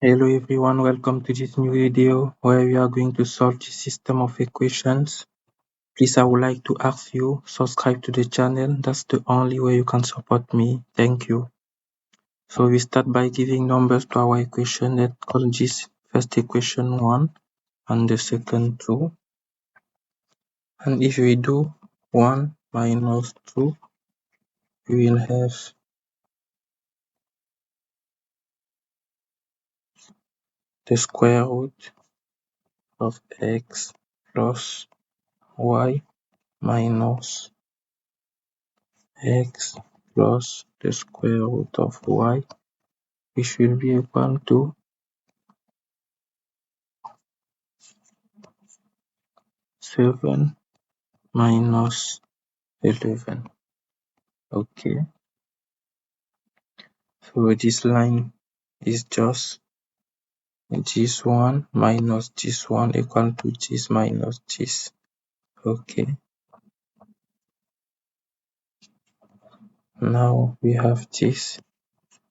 Hello everyone, welcome to this new video where we are going to solve the system of equations. Please, I would like to ask you, subscribe to the channel. That's the only way you can support me. Thank you. So we start by giving numbers to our equation. Let's call this first equation 1 and the second 2. And if we do 1 minus 2, we will have the square root of x plus y minus x plus the square root of y, which will be equal to 7 minus 11. Okay, so this line is just this one minus this one equal to this minus this. Okay, now we have this,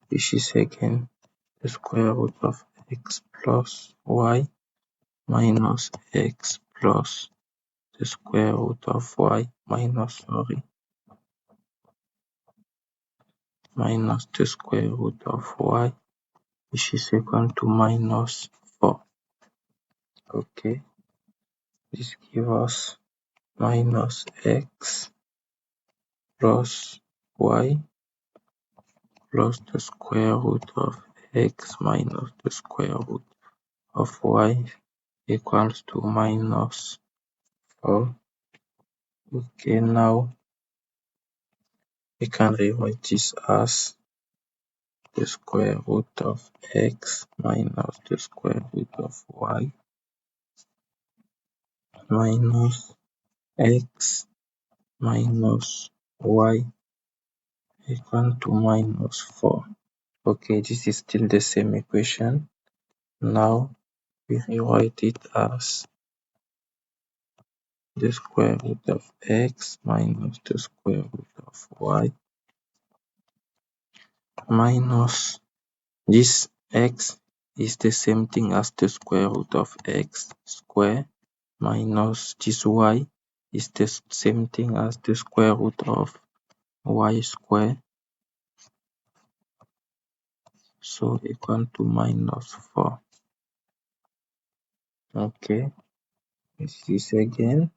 which is again the square root of x plus y minus x plus the square root of y minus the square root of y, which is equal to minus 4. Okay, this gives us minus x plus y plus the square root of x minus the square root of y equals to minus 4. Okay, now we can rewrite this as the square root of x minus the square root of y minus x minus y equal to minus 4. Okay, this is still the same equation. Now we rewrite it as the square root of x minus the square root of y minus this x is the same thing as the square root of x square minus this y is the same thing as the square root of y square, so equal to minus 4. Okay, this is again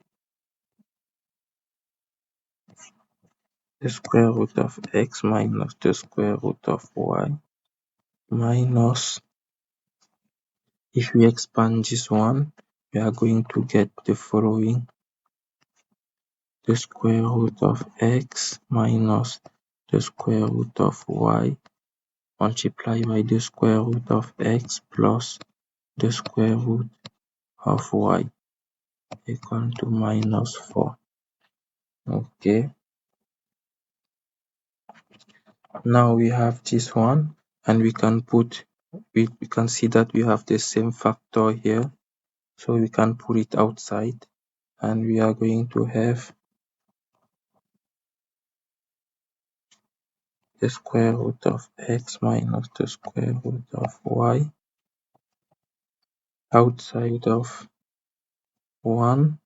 the square root of x minus the square root of y minus, if we expand this one, we are going to get the following: the square root of x minus the square root of y multiplied by the square root of x plus the square root of y equal to minus 4. Okay, now we have this one, and we can see that we have the same factor here, so we can put it outside, and we are going to have the square root of x minus the square root of y outside of 1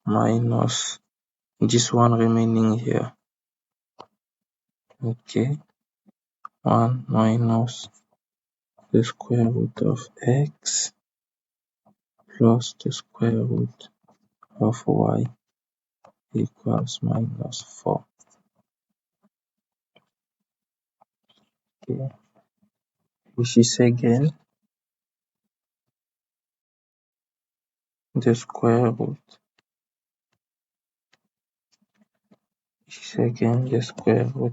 minus this one remaining here. Okay, 1 minus the square root of x plus the square root of y equals minus 4. Okay, which is again the square root,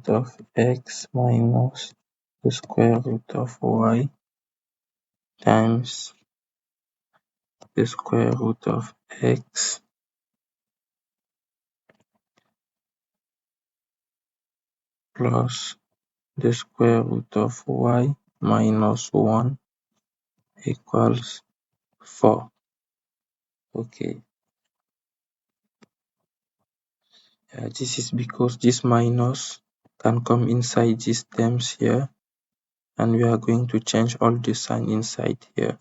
of x minus the square root of y times the square root of x plus the square root of y minus 1 equals 4. Okay, this is because this minus can come inside these terms here, and we are going to change all the sign inside here.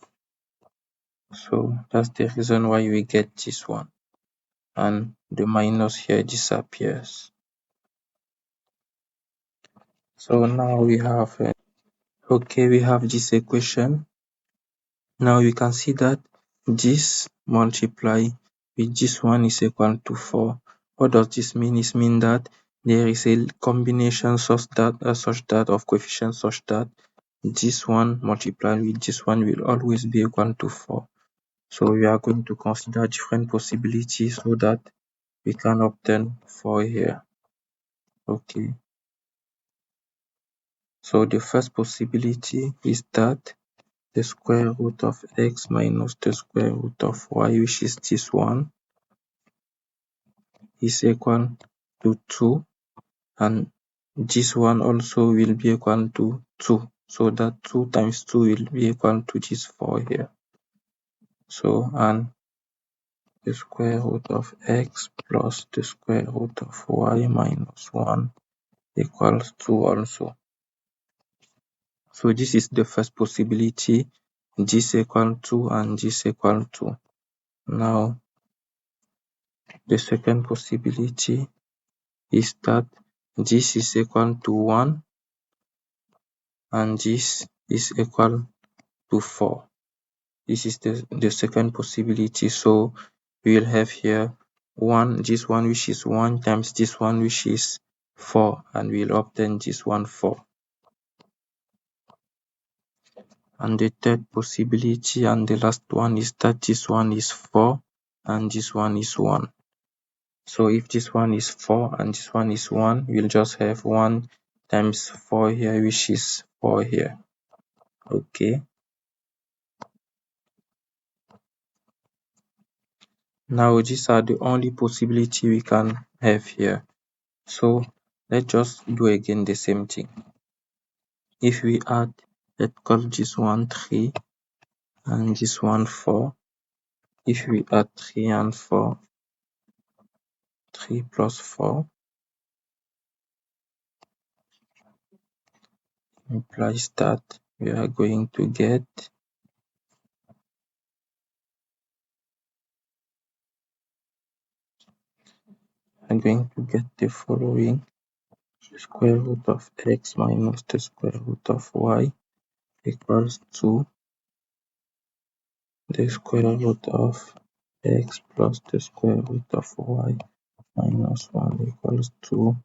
So that's the reason why we get this one, and the minus here disappears. So now we have we have this equation. Now you can see that this multiply with this one is equal to 4. What does this mean? It means that there is a combination such that of coefficients such that this one multiplied with this one will always be equal to 4. So we are going to consider different possibilities so that we can obtain 4 here. Okay. So the first possibility is that the square root of x minus the square root of y, which is this one, is equal to 2, and this one also will be equal to 2. So that 2 times 2 will be equal to this 4 here. So, and the square root of x plus the square root of y minus 1 equals 2 also. So this is the first possibility, this equal to and this equal to. Now, the second possibility is that this is equal to 1 and this is equal to 4. This is the second possibility. So we will have here this one which is 1 times this one which is 4, and we'll obtain this one 4. And the third possibility and the last one is that this one is 4 and this one is 1. So if this one is 4 and this one is 1, we'll just have 1 times 4 here, which is 4 here. Okay. Now these are the only possibility we can have here. So let's just do again the same thing. If we add, let's call this one 3 and this one 4. If we add 3 and 4, 3 plus 4 implies that we are going to get the following: the square root of x minus the square root of y equals to the square root of x plus the square root of y minus 1 equals to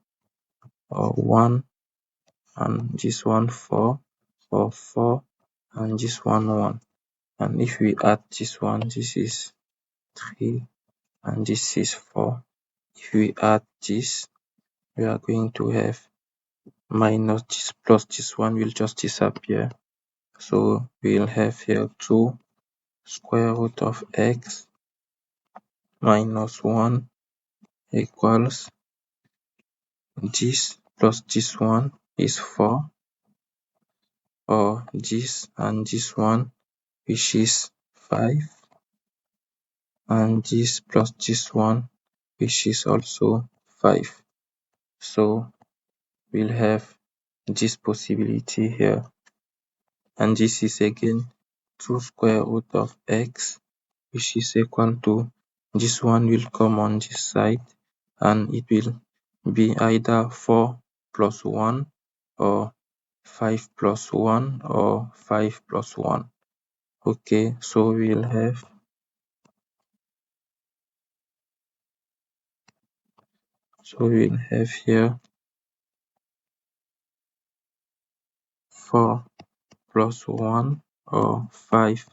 1, and this one 4, or 4, and this one 1. And if we add this one, this is 3 and this is 4. If we add this, we are going to have minus this plus this one will just disappear. So we'll have here 2 square root of x minus 1 equals this plus this one is 4, or this and this one, which is 5, and this plus this one, which is also 5. So we'll have this possibility here, and this is again 2 square root of x, which is equal to, this one will come on this side, and it will be either 4 plus 1 or 5 plus 1 or 5 plus 1. Okay, so we'll have here 4 plus 1 or 5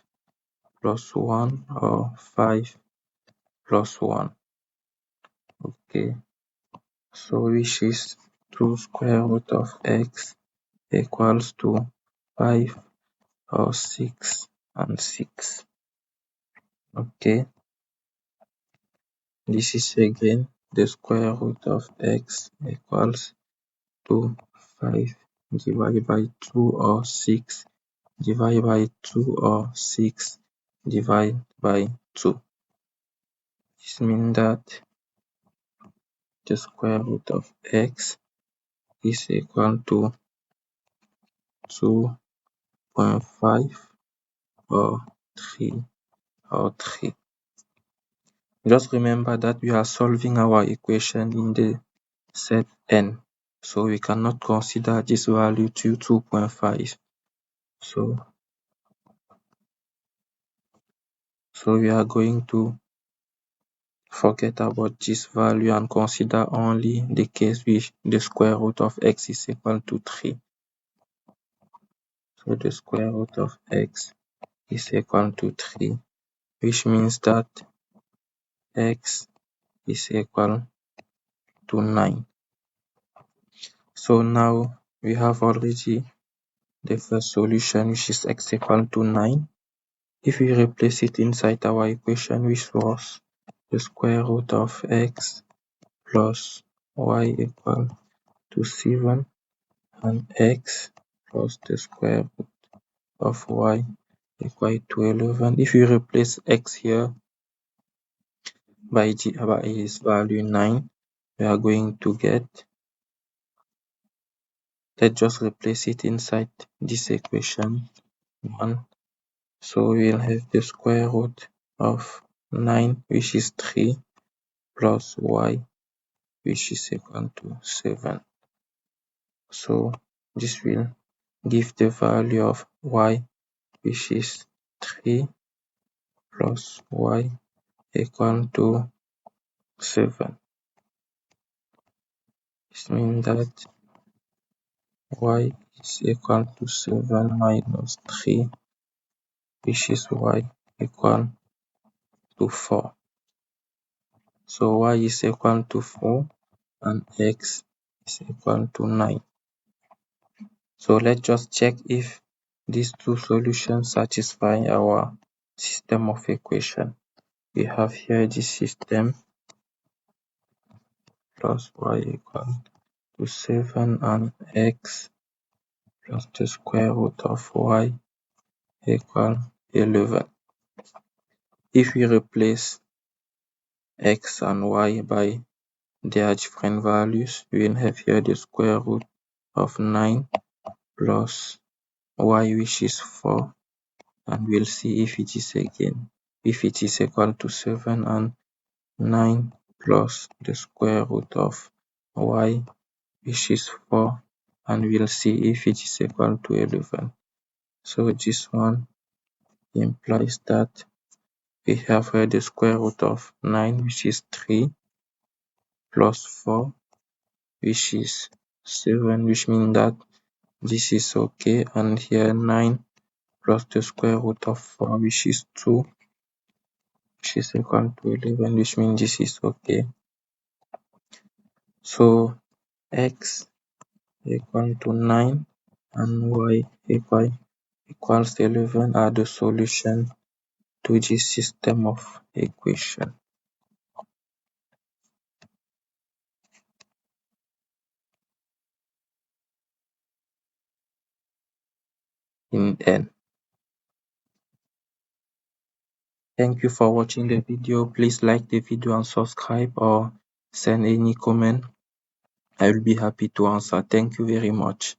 plus 1 or 5 plus 1. Okay, so which is 2 square root of x equals to 5 or 6 and 6. Okay, this is again the square root of x equals to 5 divided by 2 or 6 divided by 2 or 6 divided by 2. This means that the square root of x is equal to 2 2.5 or 3 or 3. Just remember that we are solving our equation in the set n, so we cannot consider this value to 2.5. So we are going to forget about this value and consider only the case which the square root of x is equal to 3. So the square root of x is equal to 3, which means that x is equal to 9. So now we have already the first solution, which is x equal to 9. If we replace it inside our equation, which was the square root of x plus y equal to 7 and x plus the square root of y equal to 11. If you replace x here by its value 9, we are going to get, let's just replace it inside this equation 1. So we'll have the square root of 9, which is 3, plus y, which is equal to 7. So this will give the value of y, which is 3 plus y equal to 7. This means that y is equal to 7 minus 3, which is y equal to 4. So y is equal to 4 and x is equal to 9. So let's just check if these two solutions satisfy our system of equation. We have here this system plus y equal to 7 and x plus the square root of y equal 11. If we replace x and y by their different values, we will have here the square root of 9 plus y, which is 4, and we'll see if it is equal to 7, and 9 plus the square root of y, which is 4, and we'll see if it is equal to 11. So this one implies that we have here the square root of 9, which is 3, plus 4, which is 7, which means that this is okay, and here 9 plus the square root of 4, which is 2, which is equal to 11, which means this is okay. So x equal to 9 and y equals 11 are the solution to this system of equation in N. Thank you for watching the video. Please like the video and subscribe, or send any comment. I will be happy to answer. Thank you very much.